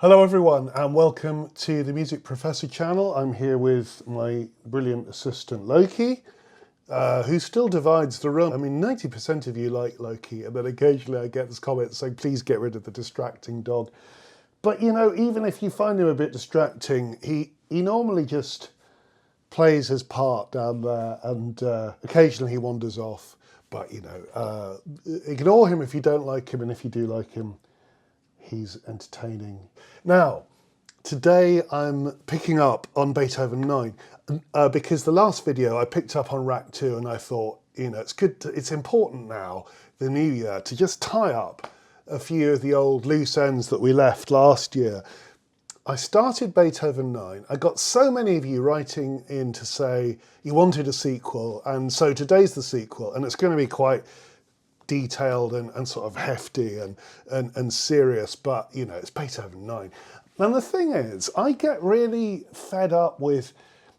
Hello everyone and welcome to the Music Professor channel. I'm here with my brilliant assistant Loki, who still divides the room. I mean, 90% of you like Loki, and then occasionally I get this comment saying, please get rid of the distracting dog. But you know, even if you find him a bit distracting, he normally just plays his part down there, and occasionally he wanders off. But you know, ignore him if you don't like him, and if you do like him, he's entertaining. Now, today I'm picking up on Beethoven 9 because the last video I picked up on Rack 2 and I thought, you know, it's important now, the new year, to just tie up a few of the old loose ends that we left last year. I started Beethoven 9. I got so many of you writing in to say you wanted a sequel, and so today's the sequel, and it's going to be quite detailed and sort of hefty and serious, but you know, it's Beethoven 9. And the thing is, I get really fed up with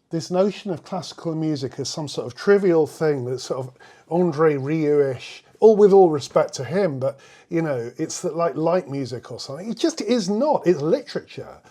this notion of classical music as some sort of trivial thing that's sort of Andre Rieu-ish, all with all respect to him, but you know, it's like light music or something. It just is not, it's literature.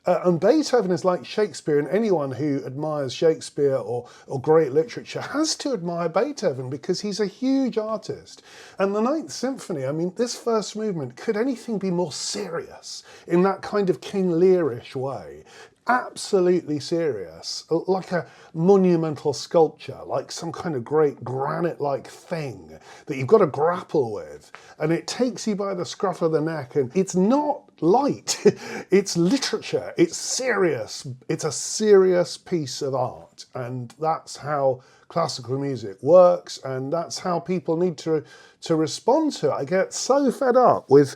And Beethoven is like Shakespeare, and anyone who admires Shakespeare or great literature has to admire Beethoven because he's a huge artist. And the Ninth Symphony, I mean, this first movement, could anything be more serious in that kind of King Lear-ish way? Absolutely serious, like a monumental sculpture, like some kind of great granite-like thing that you've got to grapple with, and it takes you by the scruff of the neck, and it's not light, it's literature, it's serious, it's a serious piece of art, and that's how classical music works, and that's how people need to respond to it. I get so fed up with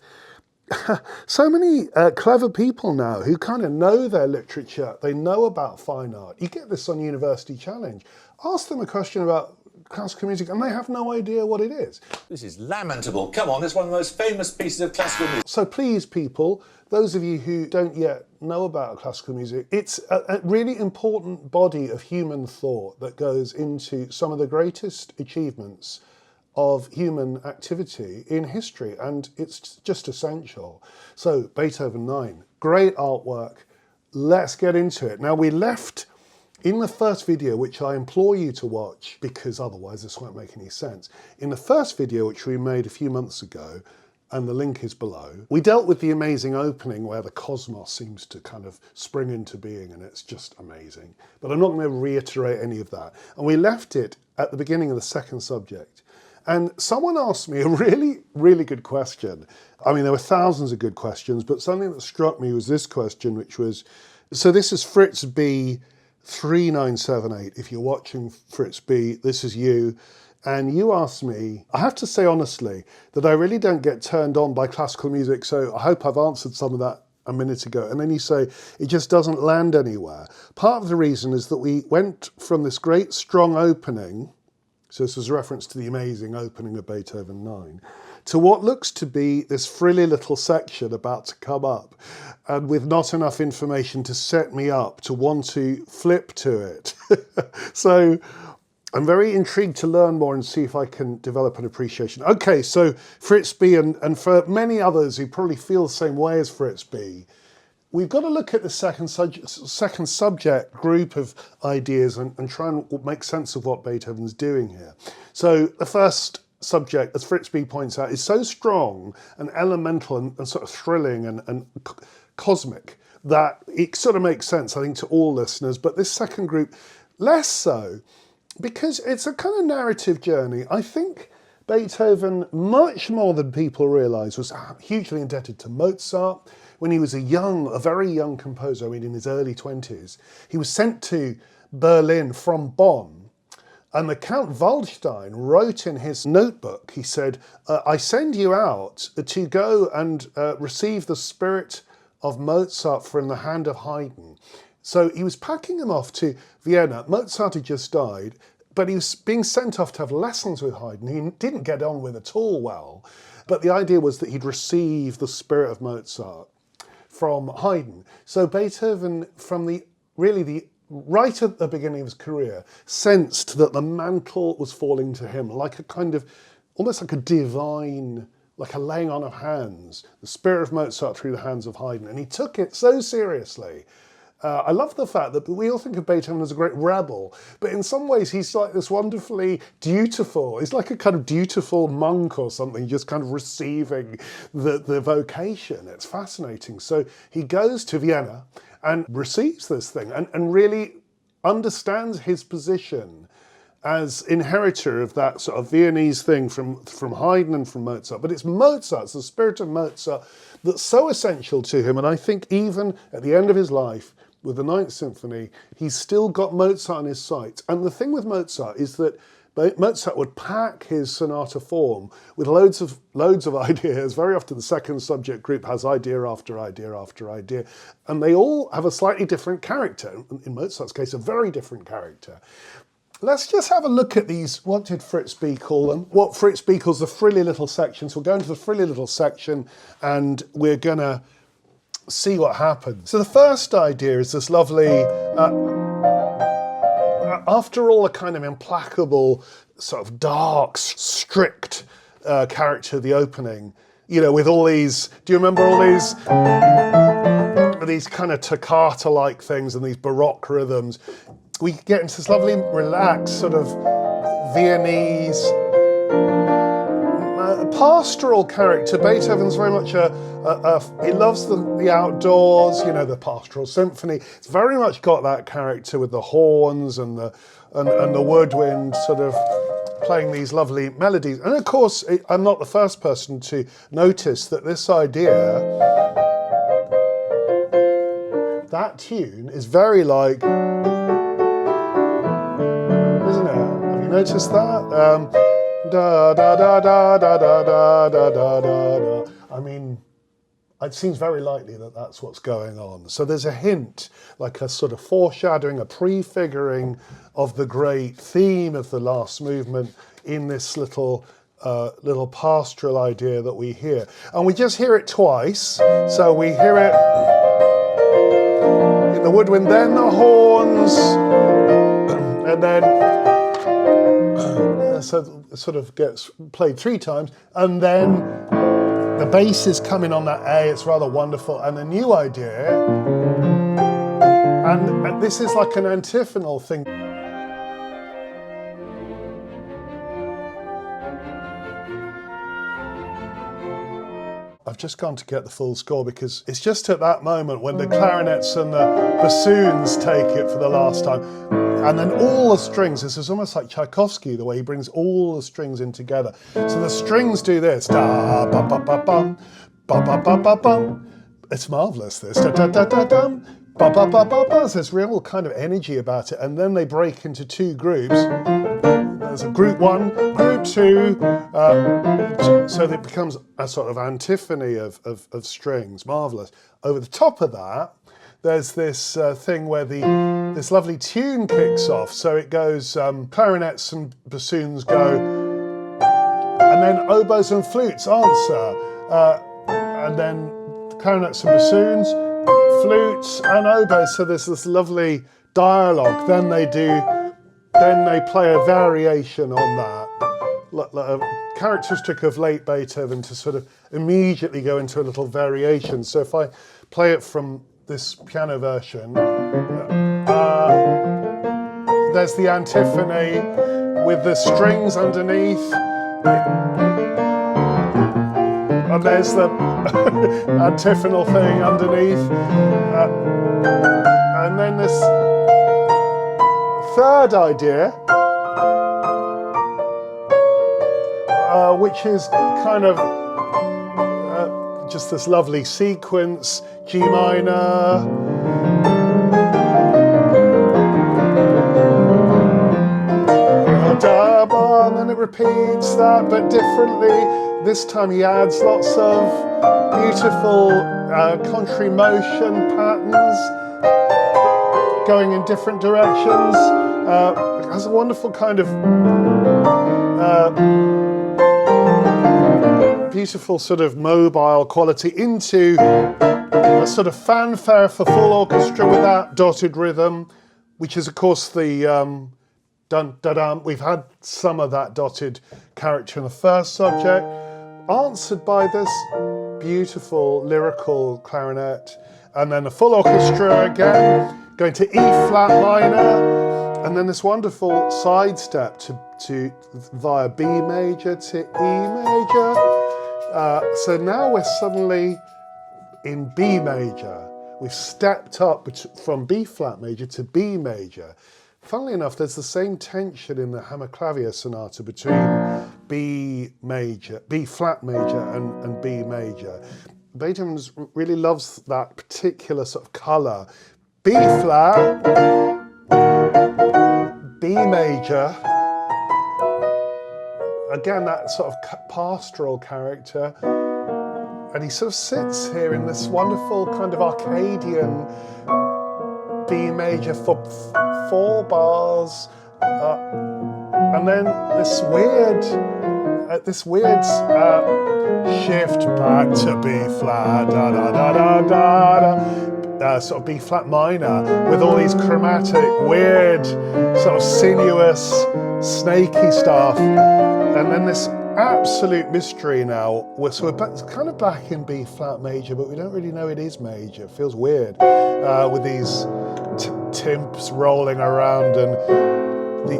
so many clever people now who kind of know their literature, they know about fine art. You get this on University Challenge. Ask them a question about classical music and they have no idea what it is. This is lamentable. Come on, this is one of the most famous pieces of classical music. So please, people, those of you who don't yet know about classical music, it's a really important body of human thought that goes into some of the greatest achievements of human activity in history, and it's just essential. So Beethoven 9, great artwork. Let's get into it. Now, we left in the first video, which I implore you to watch because otherwise this won't make any sense. In the first video, which we made a few months ago, and the link is below, we dealt with the amazing opening where the cosmos seems to kind of spring into being, and it's just amazing. But I'm not going to reiterate any of that. And we left it at the beginning of the second subject. And someone asked me a really, really good question. I mean, there were thousands of good questions, but something that struck me was this question, which was, so this is Fritz B 3978. If you're watching Fritz B, this is you. And you asked me, I have to say honestly, that I really don't get turned on by classical music, so I hope I've answered some of that a minute ago. And then you say, it just doesn't land anywhere. Part of the reason is that we went from this great strong opening, so this was a reference to the amazing opening of Beethoven 9, to what looks to be this frilly little section about to come up, and with not enough information to set me up to want to flip to it. So I'm very intrigued to learn more and see if I can develop an appreciation. Okay, so Fritz B, and for many others who probably feel the same way as Fritz B, we've got to look at the second subject group of ideas and try and make sense of what Beethoven's doing here. So the first subject, as Fritz B points out, is so strong and elemental and sort of thrilling and cosmic that it sort of makes sense, I think, to all listeners. But this second group, less so, because it's a kind of narrative journey. I think Beethoven, much more than people realise, was hugely indebted to Mozart. When he was a very young composer, I mean in his early 20s, he was sent to Berlin from Bonn, and the Count Waldstein wrote in his notebook, he said, I send you out to go and receive the spirit of Mozart from the hand of Haydn. So he was packing him off to Vienna. Mozart had just died, but he was being sent off to have lessons with Haydn. He didn't get on with at all well, but the idea was that he'd receive the spirit of Mozart from Haydn. So Beethoven, from right at the beginning of his career, sensed that the mantle was falling to him like a kind of, almost like a divine like a laying on of hands, the spirit of Mozart through the hands of Haydn, and he took it so seriously. I love the fact that we all think of Beethoven as a great rebel, but in some ways he's like this wonderfully dutiful, he's like a kind of dutiful monk or something, just kind of receiving the vocation. It's fascinating. So he goes to Vienna and receives this thing and really understands his position as inheritor of that sort of Viennese thing from Haydn and from Mozart. But it's Mozart, it's the spirit of Mozart that's so essential to him. And I think even at the end of his life, with the Ninth Symphony, he's still got Mozart in his sights. And the thing with Mozart is that Mozart would pack his sonata form with loads of ideas. Very often the second subject group has idea after idea after idea, and they all have a slightly different character. In Mozart's case, a very different character. Let's just have a look at these. What did Fritz B call them? What Fritz B calls the frilly little sections. We'll go into the frilly little section and we're going to see what happens. So the first idea is this lovely, after all, a kind of implacable, sort of dark, strict character of the opening, you know, with all these, do you remember all these kind of toccata-like things and these Baroque rhythms? We get into this lovely, relaxed, sort of Viennese, pastoral character. Beethoven's very much he loves the outdoors, you know, the Pastoral Symphony. It's very much got that character with the horns and the woodwind sort of playing these lovely melodies. And of course, I'm not the first person to notice that this idea, that tune is very like, isn't it? Have you noticed that? Da da da da da da da da da da. I mean, it seems very likely that that's what's going on. So there's a hint, like a sort of foreshadowing, a prefiguring of the great theme of the last movement in this little pastoral idea that we hear. And we just hear it twice. So we hear it in the woodwind, then the horns, and then so it sort of gets played 3 times, and then the bass is coming on that A. It's rather wonderful, and a new idea, and this is like an antiphonal thing. I've just gone to get the full score because it's just at that moment when the clarinets and the bassoons take it for the last time. And then all the strings, this is almost like Tchaikovsky, the way he brings all the strings in together. So the strings do this. Da, ba, ba, ba, bum, ba, ba, ba, ba, bum. It's marvellous, this. Da, da, da, da, dum, ba, ba, ba, ba, ba. So there's real kind of energy about it. And then they break into 2 groups. There's a group 1, group 2, so that it becomes a sort of antiphony of strings. Marvellous. Over the top of that, there's this thing where this lovely tune kicks off. So it goes, clarinets and bassoons go, and then oboes and flutes answer, and then clarinets and bassoons, flutes and oboes. So there's this lovely dialogue. Then they play a variation on that. A characteristic of late Beethoven to sort of immediately go into a little variation. So if I play it from this piano version, there's the antiphony with the strings underneath, and there's the antiphonal thing underneath, and then this third idea, which is kind of just this lovely sequence, G minor, and then it repeats that, but differently. This time he adds lots of beautiful contrary motion patterns going in different directions. It has a wonderful kind of beautiful sort of mobile quality into a sort of fanfare for full orchestra with that dotted rhythm, which is of course the dun da dum. We've had some of that dotted character in the first subject. answered by this beautiful lyrical clarinet, and then a full orchestra again, going to E flat minor, and then this wonderful sidestep to via B major to E major. So now we're suddenly in B major. We've stepped up from B flat major to B major. Funnily enough, there's the same tension in the Hammerklavier Sonata between B flat major and B major. Beethoven really loves that particular sort of colour. B flat, B major, again that sort of pastoral character, and he sort of sits here in this wonderful kind of Arcadian B major for 4 bars, and then this weird shift back to B flat, da da da da da da, sort of B flat minor with all these chromatic, weird, sort of sinuous, snaky stuff, and then this absolute mystery now. We're kind of back in B flat major, but we don't really know it is major. It feels weird with these timps rolling around and the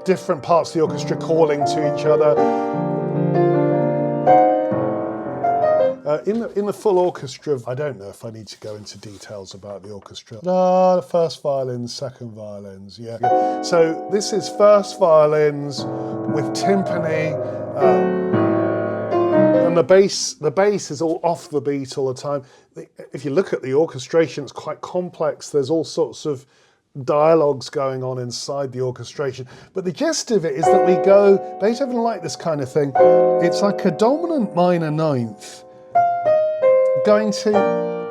different parts of the orchestra calling to each other. In the full orchestra, I don't know if I need to go into details about the orchestra. The first violins, second violins, yeah. So this is first violins with timpani, and the bass is all off the beat all the time. If you look at the orchestration, it's quite complex. There's all sorts of dialogues going on inside the orchestration. But the gist of it is that Beethoven liked this kind of thing. It's like a dominant minor ninth going to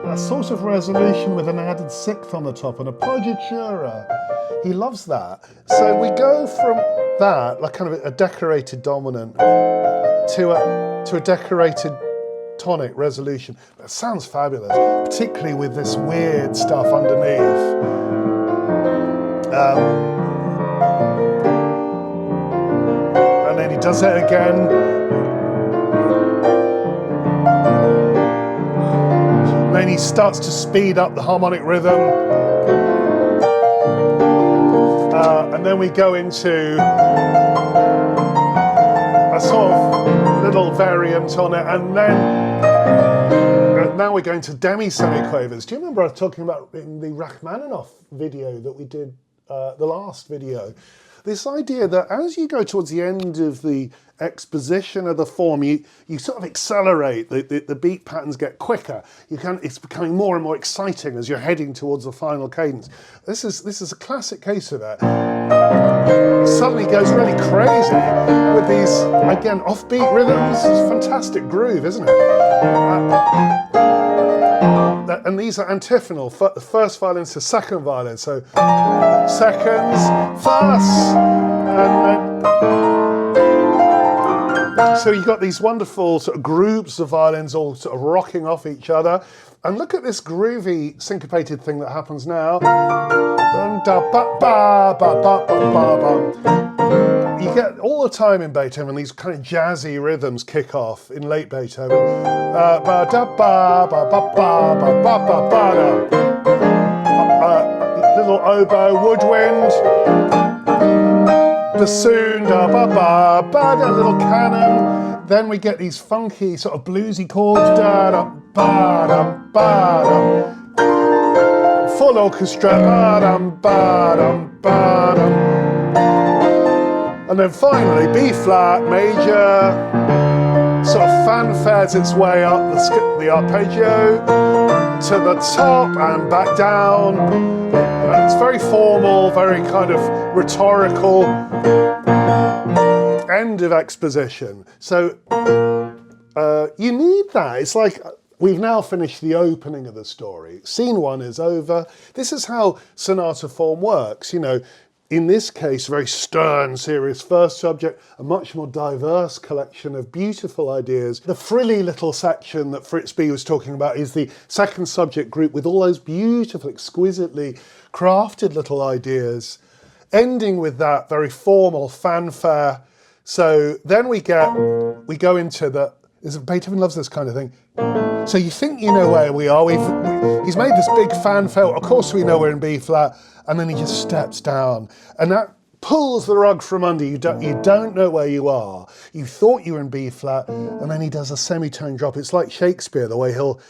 a sort of resolution with an added sixth on the top and a poggiatura. He loves that. So we go from that, like kind of a decorated dominant, to a decorated tonic resolution. That sounds fabulous, particularly with this weird stuff underneath. And then he does it again. And then he starts to speed up the harmonic rhythm. And then we go into a sort of little variant on it, and then now we're going to demi-semiquavers. Do you remember I was talking about in the Rachmaninoff video that we did, the last video, this idea that as you go towards the end of the exposition of the form, you sort of accelerate, the beat patterns get quicker. It's becoming more and more exciting as you're heading towards the final cadence. This is a classic case of it. It suddenly goes really crazy with these, again, offbeat rhythms. It's a fantastic groove, isn't it? And these are antiphonal, first violin to second violin. So seconds, first, and so you've got these wonderful sort of groups of violins all sort of rocking off each other. And look at this groovy syncopated thing that happens now. You get all the time in Beethoven these kind of jazzy rhythms kick off in late Beethoven. Little oboe, woodwind, bassoon, a little canon. Then we get these funky sort of bluesy chords. Full orchestra. And then finally, B flat major, sort of fanfares its way up the arpeggio to the top and back down. And it's very formal, very kind of rhetorical end of exposition. So you need that. It's like we've now finished the opening of the story. Scene 1 is over. This is how sonata form works, you know. In this case, very stern, serious first subject, a much more diverse collection of beautiful ideas. The frilly little section that Fritz B was talking about is the second subject group with all those beautiful, exquisitely crafted little ideas, ending with that very formal fanfare So then we go into Beethoven loves this kind of thing. So you think you know where we are. He's made this big fanfare. Of course we know we're in B flat, and then he just steps down, and that pulls the rug from under you. You don't know where you are. You thought you were in B flat, and then he does a semitone drop. It's like Shakespeare, the way he'll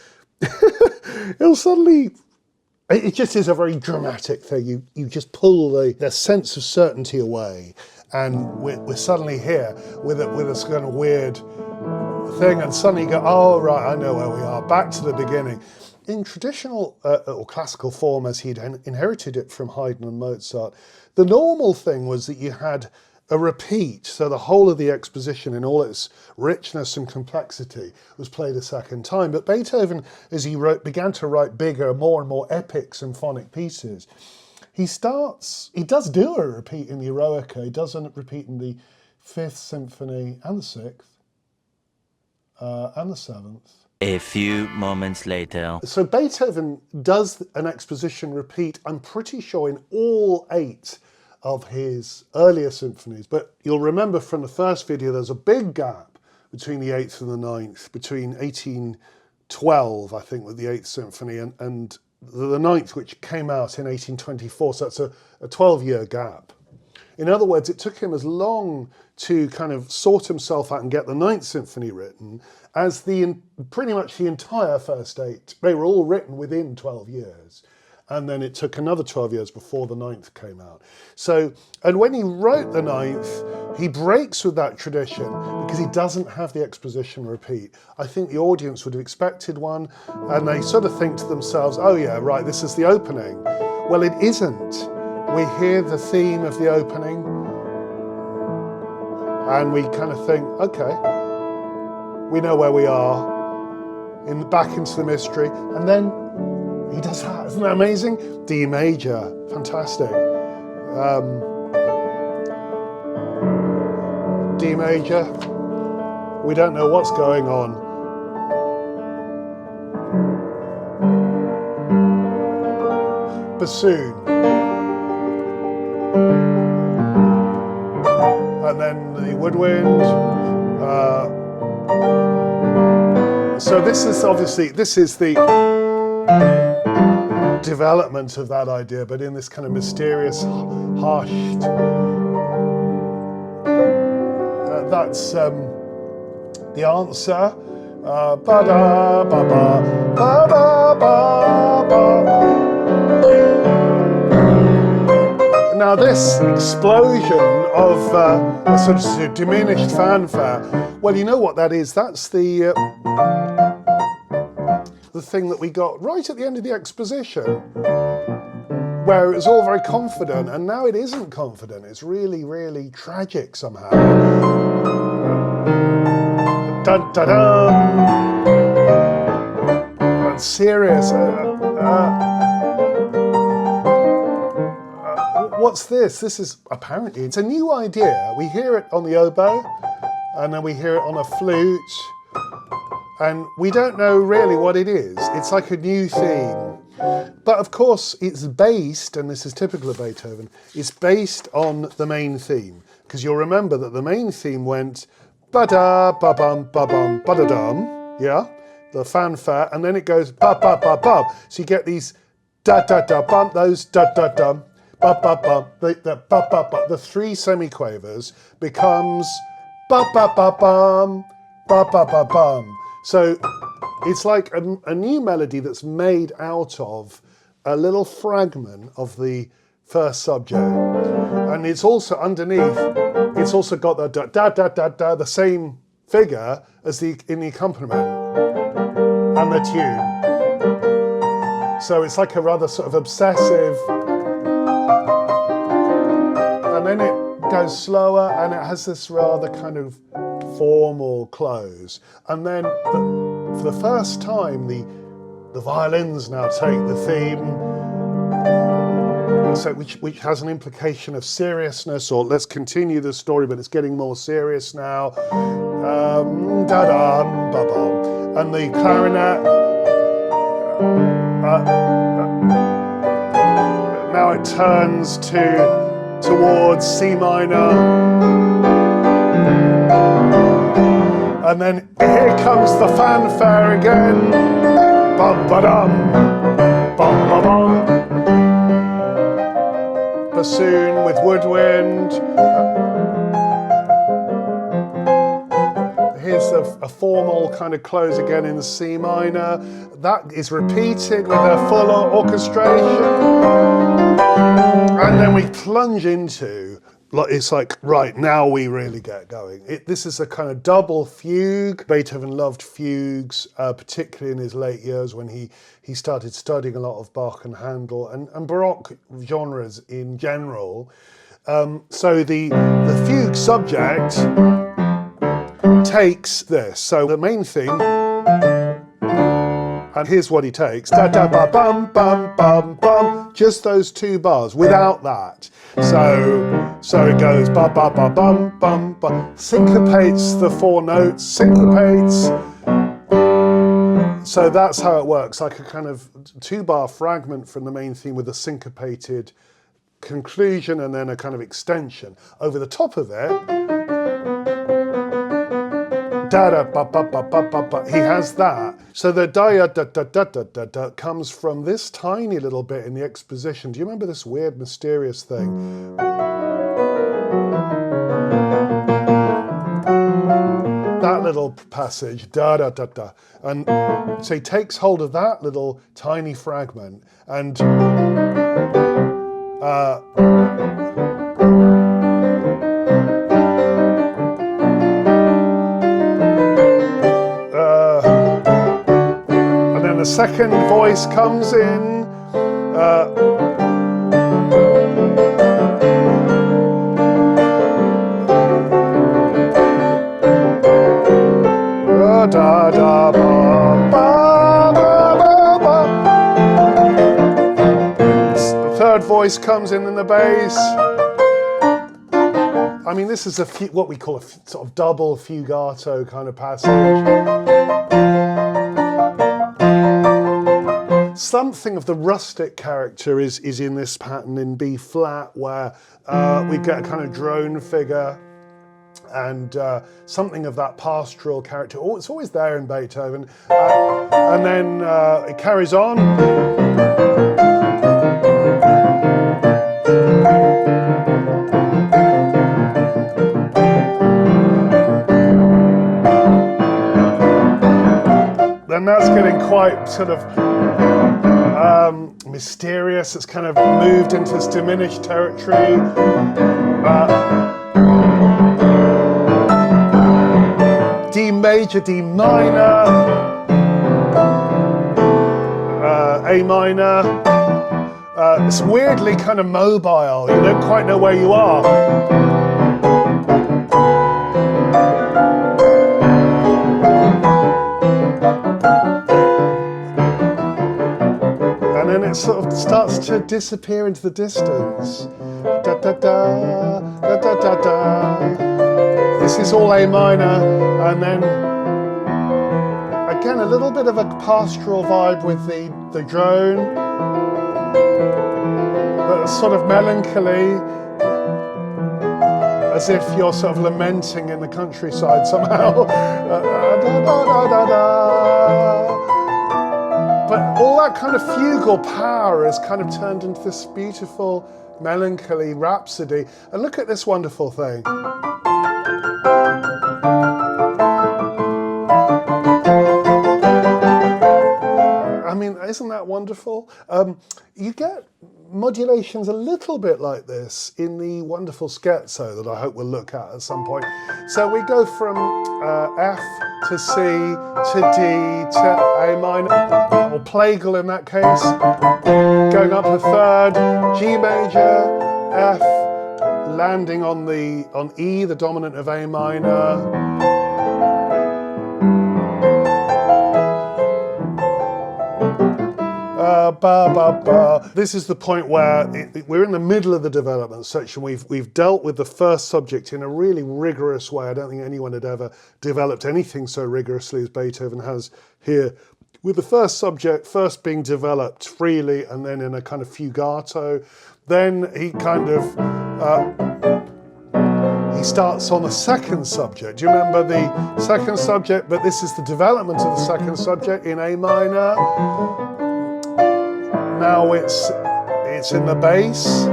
suddenly. It just is a very dramatic thing. You just pull the sense of certainty away, and we're suddenly here with this kind of weird thing, and suddenly you go, oh right, I know where we are. Back to the beginning. In traditional or classical form, as he'd inherited it from Haydn and Mozart, the normal thing was that you had a repeat, so the whole of the exposition in all its richness and complexity was played a second time. But Beethoven, as he began to write bigger, more and more epic symphonic pieces, he does do a repeat in the Eroica, he does a repeat in the Fifth Symphony and the Sixth, and the Seventh. A few moments later. So Beethoven does an exposition repeat, I'm pretty sure, in all 8 of his earlier symphonies. But you'll remember from the first video, there's a big gap between the 8th and the 9th, between 1812, I think, with the 8th Symphony, and the 9th, which came out in 1824. So that's a 12-year gap. In other words, it took him as long to kind of sort himself out and get the 9th Symphony written as pretty much the entire first 8. They were all written within 12 years. And then it took another 12 years before the 9th came out. So, and when he wrote the 9th, he breaks with that tradition because he doesn't have the exposition repeat. I think the audience would have expected one, and they sort of think to themselves, oh yeah, right, this is the opening. Well, it isn't. We hear the theme of the opening, and we kind of think, okay, we know where we are, back into the mystery, and then he does that. Isn't that amazing? D major, fantastic. D major, we don't know what's going on. Bassoon. And then the woodwind. So this is the development of that idea, but in this kind of mysterious, hushed. That's the answer. Ba-da, ba-ba, ba-ba, ba-ba. Now this explosion of a sort of diminished fanfare, well, you know what that is? That's the thing that we got right at the end of the exposition, where it was all very confident, and now it isn't confident. It's really, really tragic somehow. Dun, dun, dun. And serious. What's this? This is apparently, it's a new idea. We hear it on the oboe, and then we hear it on a flute, and we don't know really what it is. It's like a new theme. But of course, it's based, and this is typical of Beethoven, it's based on the main theme. Because you'll remember that the main theme went ba-da, ba-bum, ba-bum, ba-da-dum, yeah? The fanfare, and then it goes ba-ba-ba-bum. So you get these da-da-da-bum, those da-da-dum, ba-ba-bum, the 3 semiquavers becomes ba-ba-ba-bum, ba-ba-ba-bum. So it's like a new melody that's made out of a little fragment of the first subject. And it's also underneath, it's also got the da-da-da-da, the same figure as in the accompaniment and the tune. So it's like a rather sort of obsessive, and then it goes slower, and it has this rather kind of formal close. And then for the first time, the violins now take the theme, so which has an implication of seriousness, or let's continue the story, but it's getting more serious now. Da-dum, ba-bum. And the clarinet, now it turns towards C minor. And then here comes the fanfare again. Bum-ba-dum, bum-ba-bum. Bassoon with woodwind. Here's a formal kind of close again in C minor. That is repeated with a full orchestration. And then we plunge into, it's like, right, now we really get going. This is a kind of double fugue. Beethoven loved fugues, particularly in his late years when he started studying a lot of Bach and Handel and Baroque genres in general. So the fugue subject takes this. So the main theme, and here's what he takes. Da da ba bum bum bum bum. Just those two bars without that. So it goes ba ba ba bum bum bum. Syncopates the four notes. Syncopates. So that's how it works, like a kind of 2-bar fragment from the main theme with a syncopated conclusion and then a kind of extension. Over the top of it, da da ba ba ba ba ba ba. He has that. So the da da da da da da da comes from this tiny little bit in the exposition. Do you remember this weird, mysterious thing? That little passage, da da da da, and so he takes hold of that little tiny fragment and the second voice comes in. Da, da, ba, ba, ba, ba, ba. The third voice comes in the bass. I mean, this is what we call a sort of double fugato kind of passage. Something of the rustic character is in this pattern in B flat, where we get a kind of drone figure and something of that pastoral character. Oh, it's always there in Beethoven. And then it carries on. Then that's getting quite sort of mysterious. It's kind of moved into this diminished territory. D major, D minor, A minor. It's weirdly kind of mobile. You don't quite know where you are. And then it sort of starts to disappear into the distance. Da da da, da da da da. This is all A minor, and then again a little bit of a pastoral vibe with the drone, but sort of melancholy, as if you're sort of lamenting in the countryside somehow. But all that kind of fugal power is kind of turned into this beautiful melancholy rhapsody. And look at this wonderful thing. I mean, isn't that wonderful? You get modulations a little bit like this in the wonderful scherzo that I hope we'll look at some point. So we go from F to C to D to A minor, or plagal in that case, going up a third, G major, F, landing on E, the dominant of A minor. Ba, ba, ba. This is the point where we're in the middle of the development section. We've dealt with the first subject in a really rigorous way. I don't think anyone had ever developed anything so rigorously as Beethoven has here, with the first subject first being developed freely and then in a kind of fugato. Then he kind of he starts on the second subject. Do you remember the second subject? But this is the development of the second subject in A minor. Now it's in the bass.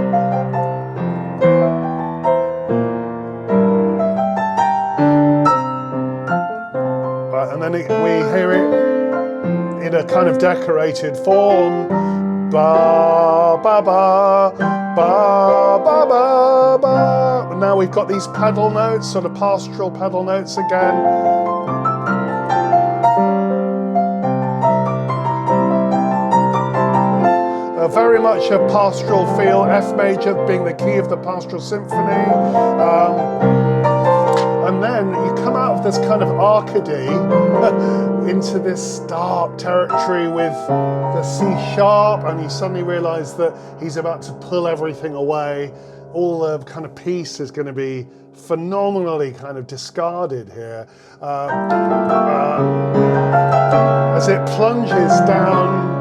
Right, and then we hear it in a kind of decorated form. Ba ba ba ba ba ba ba. And now we've got these pedal notes, sort of pastoral pedal notes again. Very much a pastoral feel, F major being the key of the Pastoral Symphony. And then you come out of this kind of Arcady into this dark territory with the C sharp, and you suddenly realize that he's about to pull everything away. All the kind of piece is going to be phenomenally kind of discarded here. As it plunges down.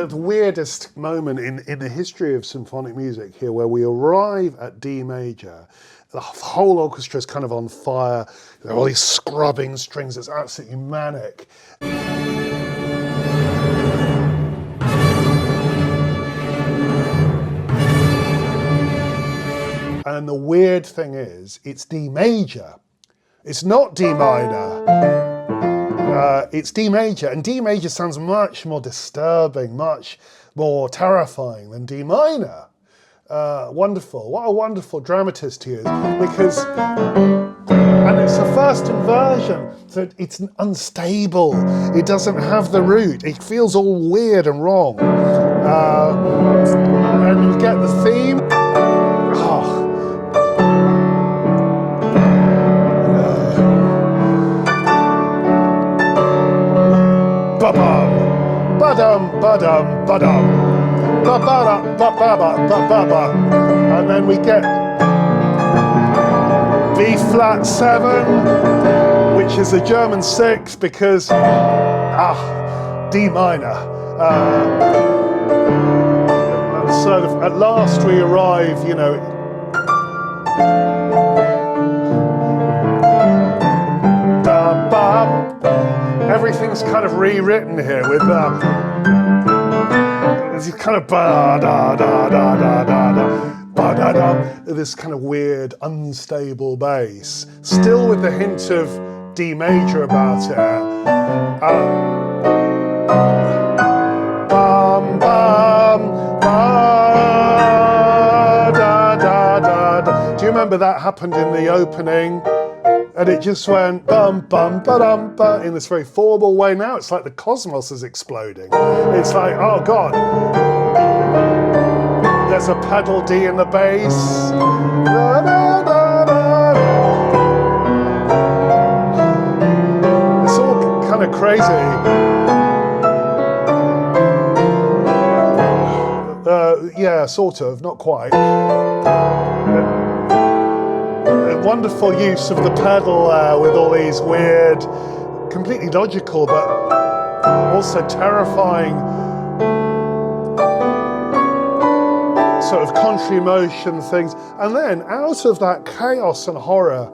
The weirdest moment in the history of symphonic music here, where we arrive at D major, the whole orchestra is kind of on fire. There are all these scrubbing strings. It's absolutely manic. And the weird thing is, it's D major. It's not D minor. It's D major, and D major sounds much more disturbing, much more terrifying than D minor. Wonderful, what a wonderful dramatist he is, because, and it's the first inversion, so it's unstable, it doesn't have the root, it feels all weird and wrong. And you get the theme. Ba-bum, ba-dum, ba-dum, ba-dum, ba-ba-da, ba-ba-ba, ba-ba-ba. And then we get B flat 7, which is a German 6, because, D minor. So at last we arrive, you know, everything's kind of rewritten here with this kind of ba da da da da da da ba da da, this kind of weird unstable bass, still with the hint of D major about it. Bum bum ba da da da da. Do you remember that happened in the opening? And it just went bum bum ba-dum ba in this very formal way. Now it's like the cosmos is exploding. It's like, oh God. There's a pedal D in the bass. Da, da, da, da. It's all kind of crazy. Yeah, sort of, not quite. Wonderful use of the pedal with all these weird, completely logical but also terrifying sort of contrary motion things. And then out of that chaos and horror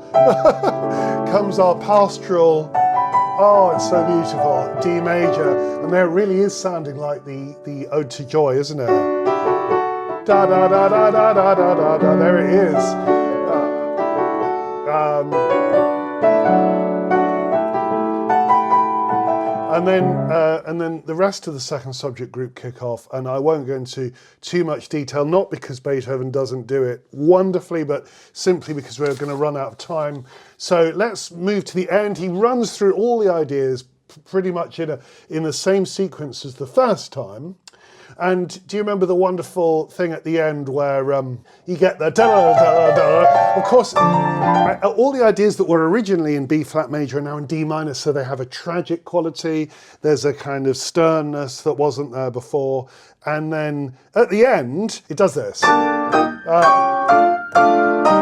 comes our pastoral. Oh, it's so beautiful, D major. And there it really is sounding like the Ode to Joy, isn't it? Da da da da da da da da da. There it is. And then the rest of the second subject group kick off, and I won't go into too much detail, not because Beethoven doesn't do it wonderfully, but simply because we're going to run out of time. So let's move to the end. He runs through all the ideas pretty much in the same sequence as the first time. And do you remember the wonderful thing at the end where you get the da-da-da-da-da? Of course, all the ideas that were originally in B flat major are now in D minor, so they have a tragic quality. There's a kind of sternness that wasn't there before. And then at the end, it does this.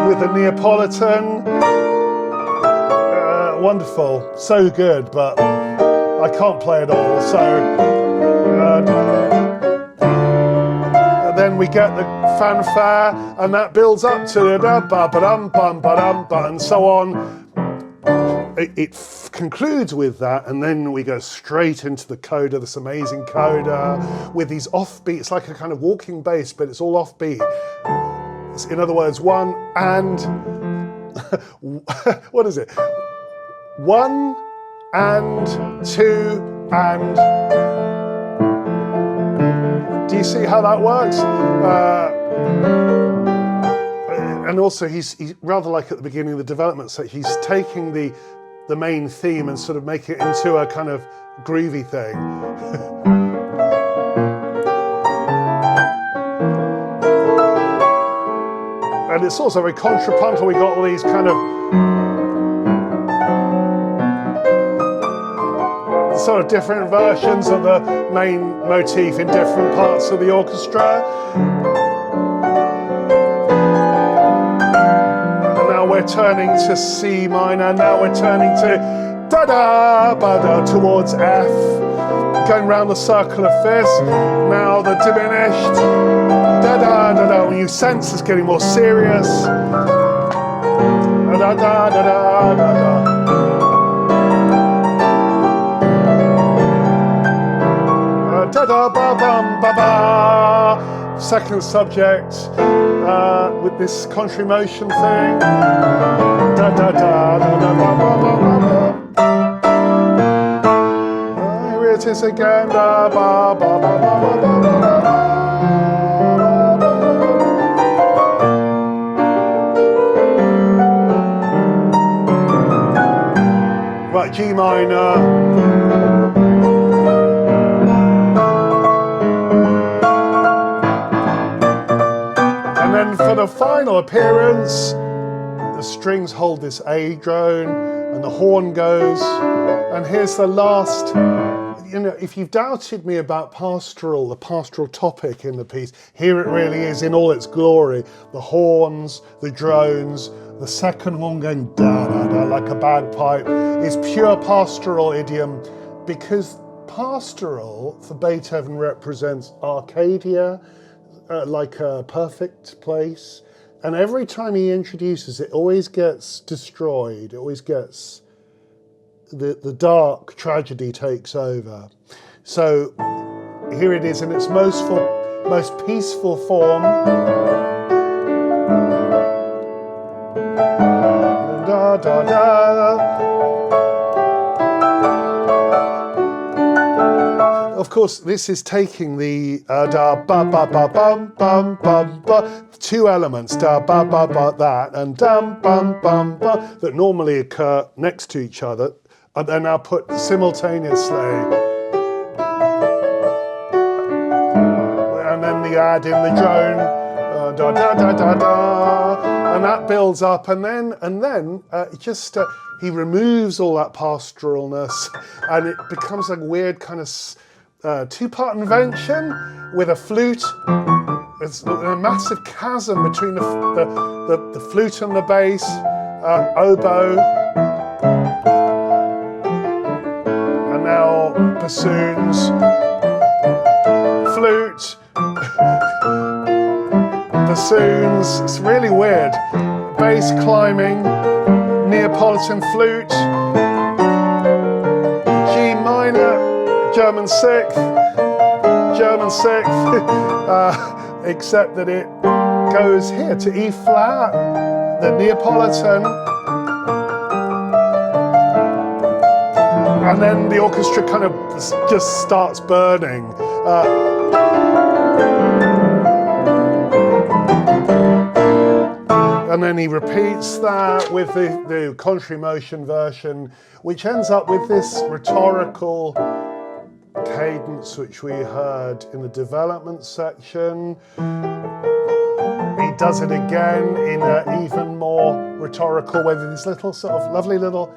With the Neapolitan. Wonderful, so good, but I can't play it all, so... then we get the fanfare, and that builds up to the da-ba-ba-dum-bum-ba-dum-ba, and so on. It concludes with that, and then we go straight into the coda, this amazing coda, with these offbeat, it's like a kind of walking bass, but it's all offbeat. It's, in other words, one and, what is it? 1 and 2 and. Do you see how that works? And also he's rather like at the beginning of the development, so he's taking the main theme and sort of making it into a kind of groovy thing. And it's also very contrapuntal. We got all these kind of sort of different versions of the main motif in different parts of the orchestra. We're turning to C minor, now we're turning to da-da-ba-da towards F, going round the circle of fifths, now the diminished da-da-da-da, when you sense it's getting more serious, da-da-da-da-da-da-da. Da-da-ba-bum-ba-ba. Second subject with this contrary motion thing. Here it is again. Right, G minor. And then for the final appearance, the strings hold this A drone and the horn goes. And here's the last, you know, if you've doubted me about pastoral, the pastoral topic in the piece, here it really is in all its glory. The horns, the drones, the second horn going da-da-da like a bagpipe is pure pastoral idiom, because pastoral for Beethoven represents Arcadia, like a perfect place, and every time he introduces it, always gets destroyed. It always gets the dark tragedy takes over. So here it is in its most peaceful form. Da da da. Of course, this is taking the da ba ba ba bum bum bum ba, two elements, da ba ba ba that and dum bum bum ba, that normally occur next to each other, and they're now put simultaneously. And then the add in the drone, da da da da da, and that builds up, and then it just he removes all that pastoralness, and it becomes like weird kind of two-part invention with a flute. There's a massive chasm between the flute and the bass, oboe, and now bassoons, flute, bassoons. It's really weird. Bass climbing, Neapolitan flute, G minor, German sixth, except that it goes here to E flat, the Neapolitan, and then the orchestra kind of just starts burning. And then he repeats that with the contrary motion version, which ends up with this rhetorical cadence which we heard in the development section. He does it again in an even more rhetorical way with these little sort of lovely little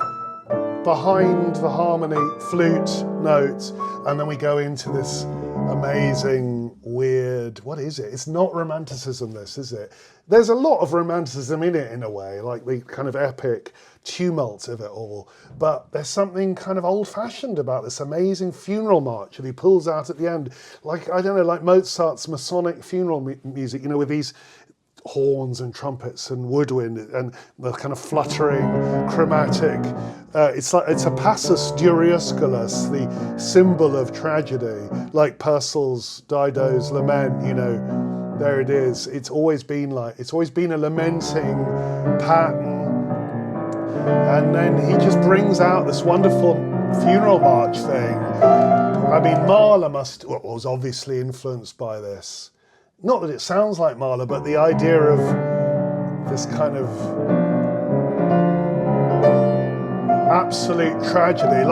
behind the harmony flute notes, and then we go into this amazing weird weird, what is it? It's not romanticism, this, is it? There's a lot of romanticism in it, in a way, like the kind of epic tumult of it all. But there's something kind of old-fashioned about this amazing funeral march that he pulls out at the end. Like, I don't know, like Mozart's Masonic funeral music, you know, with these horns and trumpets and woodwind and the kind of fluttering chromatic. It's a Passus Duriusculus, the symbol of tragedy, like Purcell's Dido's lament, you know, there it is. It's always been a lamenting pattern. And then he just brings out this wonderful funeral march thing. I mean, Mahler was obviously influenced by this. Not that it sounds like Mahler, but the idea of this kind of absolute tragedy.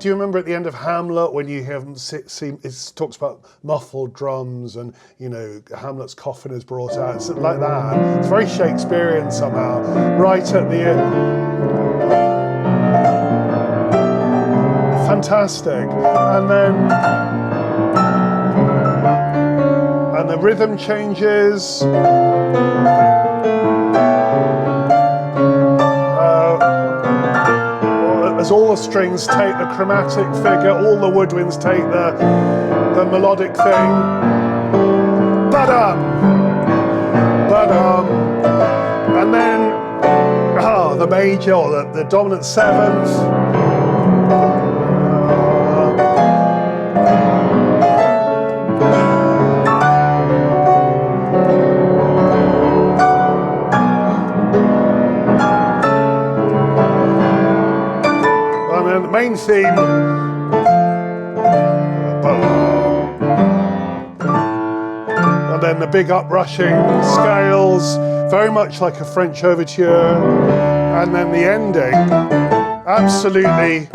Do you remember at the end of Hamlet when you have seen, it talks about muffled drums and, you know, Hamlet's coffin is brought out. It's like that. It's very Shakespearian somehow. Right at the end. Fantastic. And the rhythm changes. As all the strings take the chromatic figure, all the woodwinds take the melodic thing. Ba-dum! Ba-dum! And then, the major, or the dominant seventh. Main theme, and then the big uprushing scales, very much like a French overture, and then the ending, absolutely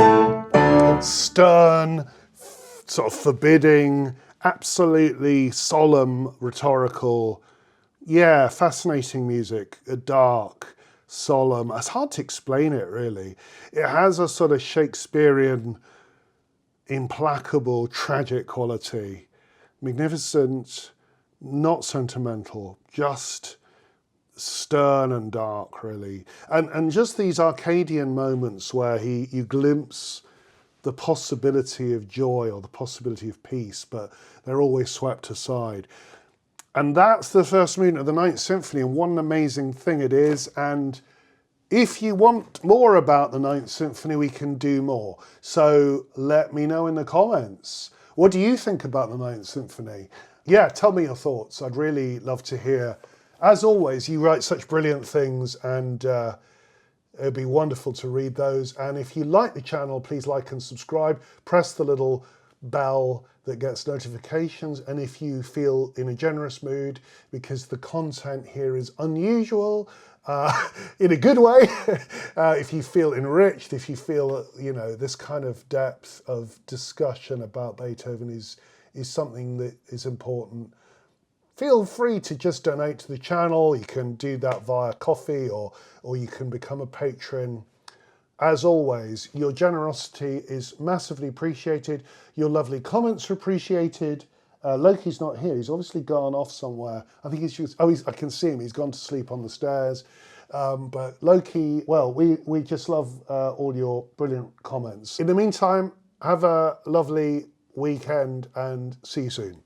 stern, sort of forbidding, absolutely solemn, rhetorical, fascinating music, dark, solemn. It's hard to explain it, really. It has a sort of Shakespearian, implacable, tragic quality. Magnificent, not sentimental, just stern and dark, really. And just these Arcadian moments where you glimpse the possibility of joy or the possibility of peace, but they're always swept aside. And that's the first movement of the Ninth Symphony, and what an amazing thing it is. And if you want more about the Ninth Symphony, we can do more. So let me know in the comments. What do you think about the Ninth Symphony? Yeah, tell me your thoughts. I'd really love to hear. As always, you write such brilliant things, and it'd be wonderful to read those. And if you like the channel, please like and subscribe. Press the little bell that gets notifications. And if you feel in a generous mood, because the content here is unusual, in a good way, if you feel enriched, if you feel, you know, this kind of depth of discussion about Beethoven is something that is important, feel free to just donate to the channel. You can do that via Ko-fi, or you can become a patron. As always, your generosity is massively appreciated. Your lovely comments are appreciated. Loki's not here. He's obviously gone off somewhere. I think he's just, I can see him. He's gone to sleep on the stairs. But Loki, well, we just love all your brilliant comments. In the meantime, have a lovely weekend and see you soon.